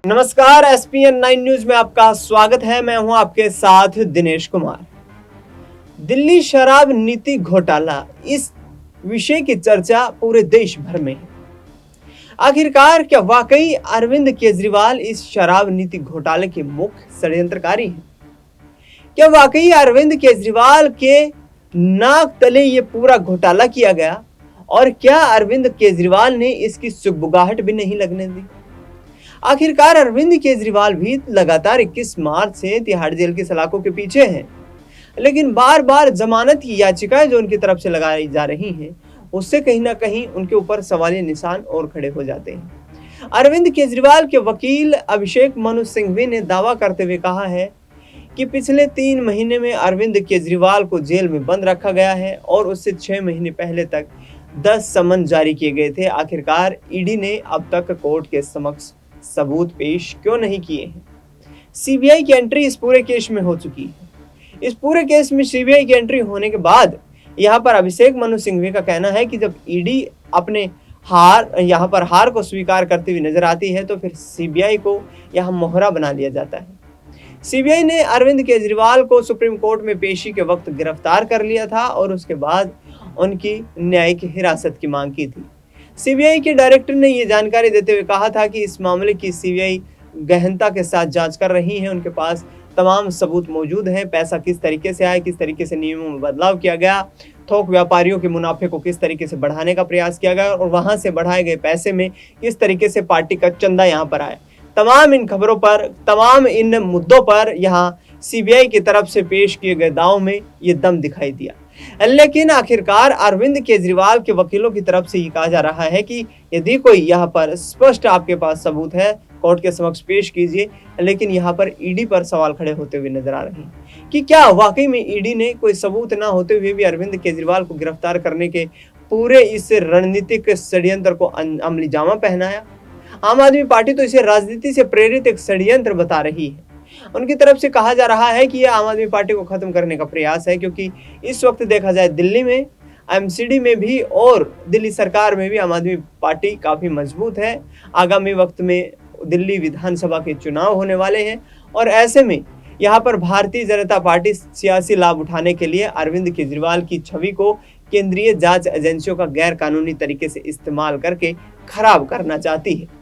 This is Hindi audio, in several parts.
नमस्कार, एसपीएन 9 न्यूज में आपका स्वागत है। मैं हूं आपके साथ दिनेश कुमार। दिल्ली शराब नीति घोटाला, इस विषय की चर्चा पूरे देश भर में है। आखिरकार क्या वाकई अरविंद केजरीवाल इस शराब नीति घोटाले के मुख्य षड्यंत्रकारी हैं? क्या वाकई अरविंद केजरीवाल के नाक तले ये पूरा घोटाला किया गया और क्या अरविंद केजरीवाल ने इसकी सुगबुगाहट भी नहीं लगने दी? आखिरकार अरविंद केजरीवाल भी लगातार 21 मार्च से तिहाड़ जेल की सलाखों के पीछे हैं, लेकिन बार बार जमानत की याचिकाएं जो उनकी तरफ से लगाई जा रही हैं, उससे कहीं ना कहीं उनके ऊपर सवालिया निशान और खड़े हो जाते हैं। अरविंद केजरीवाल के वकील अभिषेक मनु सिंघवी ने दावा करते हुए कहा है कि पिछले 3 महीने में अरविंद केजरीवाल को जेल में बंद रखा गया है और उससे 6 महीने पहले तक 10 समन जारी किए गए थे। आखिरकार ईडी ने अब तक कोर्ट के समक्ष सबूत पेश क्यों नहीं किए हैं? सीबीआई की एंट्री इस पूरे केस में हो चुकी है। इस पूरे केस में सीबीआई की एंट्री होने के बाद यहाँ पर अभिषेक मनु सिंघवी का कहना है कि जब ईडी अपने हार को स्वीकार करती हुई नजर आती है तो फिर सीबीआई को यहाँ मोहरा बना लिया जाता है। सीबीआई ने अरविंद केजरीवाल को सुप्रीम कोर्ट में पेशी के वक्त गिरफ्तार कर लिया था और उसके बाद उनकी न्यायिक हिरासत की मांग की थी। सीबीआई के डायरेक्टर ने यह जानकारी देते हुए कहा था कि इस मामले की सीबीआई गहनता के साथ जांच कर रही है। उनके पास तमाम सबूत मौजूद हैं। पैसा किस तरीके से आया, किस तरीके से नियमों में बदलाव किया गया, थोक व्यापारियों के मुनाफे को किस तरीके से बढ़ाने का प्रयास किया गया और वहां से बढ़ाए गए पैसे में किस तरीके से पार्टी का चंदा यहाँ पर आया। तमाम इन खबरों पर, तमाम इन मुद्दों पर यहाँ सीबीआई की तरफ से पेश किए गए दावों में ये दम दिखाई दिया। लेकिन आखिरकार अरविंद केजरीवाल के वकीलों की तरफ से ये कहा जा रहा है कि यदि कोई यहाँ पर स्पष्ट आपके पास सबूत है, कोर्ट के समक्ष पेश कीजिए। लेकिन यहाँ पर ईडी पर सवाल खड़े होते हुए नजर आ रहे हैं कि क्या वाकई में ईडी ने कोई सबूत ना होते हुए भी अरविंद केजरीवाल को गिरफ्तार करने के पूरे इस रणनीतिक षड्यंत्र को अमली जामा पहनाया? आम आदमी पार्टी तो इसे राजनीति से प्रेरित एक षड्यंत्र बता रही है। उनकी तरफ से कहा जा रहा है कि यह आम आदमी पार्टी को खत्म करने का प्रयास है, क्योंकि इस वक्त देखा जाए दिल्ली में एमसीडी में भी और दिल्ली सरकार में भी आम आदमी पार्टी काफी मजबूत है। आगामी वक्त में दिल्ली विधानसभा के चुनाव होने वाले हैं और ऐसे में यहाँ पर भारतीय जनता पार्टी सियासी लाभ उठाने के लिए अरविंद केजरीवाल की छवि को केंद्रीय जांच एजेंसियों का गैर कानूनी तरीके से इस्तेमाल करके खराब करना चाहती है।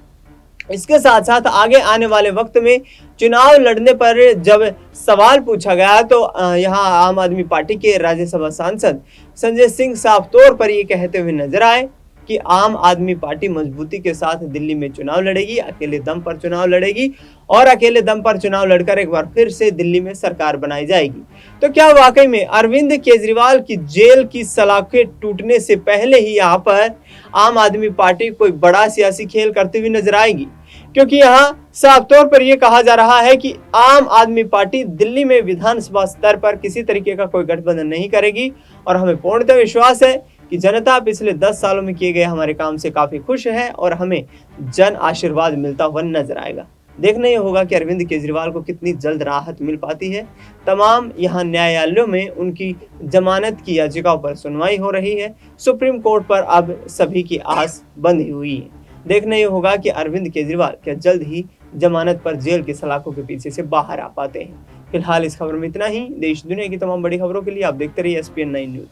इसके साथ साथ आगे आने वाले वक्त में चुनाव लड़ने पर जब सवाल पूछा गया तो यहाँ आम आदमी पार्टी के राज्यसभा सांसद संजय सिंह साफ तौर पर ये कहते हुए नजर आए कि आम आदमी पार्टी मजबूती के साथ दिल्ली में चुनाव लड़ेगी, अकेले दम पर चुनाव लड़ेगी और अकेले दम पर चुनाव लड़कर एक बार फिर से दिल्ली में सरकार बनाई जाएगी। तो क्या वाकई में अरविंद केजरीवाल की जेल की सलाखें टूटने से पहले ही यहाँ पर आम आदमी पार्टी कोई बड़ा सियासी खेल करती हुई नजर आएगी? क्योंकि यहाँ साफ तौर पर यह कहा जा रहा है कि आम आदमी पार्टी दिल्ली में विधानसभा स्तर पर किसी तरीके का कोई गठबंधन नहीं करेगी और हमें पूर्णतः विश्वास है कि जनता पिछले 10 सालों में किए गए हमारे काम से काफी खुश है और हमें जन आशीर्वाद मिलता हुआ नजर आएगा। देखना यह होगा कि अरविंद केजरीवाल को कितनी जल्द राहत मिल पाती है। तमाम यहाँ न्यायालयों में उनकी जमानत की याचिकाओं पर सुनवाई हो रही है। सुप्रीम कोर्ट पर अब सभी की आस बंधी हुई है। देखना यह होगा कि अरविंद केजरीवाल क्या जल्द ही जमानत पर जेल की सलाखों के पीछे से बाहर आ पाते हैं। फिलहाल इस खबर में इतना ही। देश दुनिया की तमाम बड़ी खबरों के लिए आप देखते रहिए एसपीएन 9 न्यूज।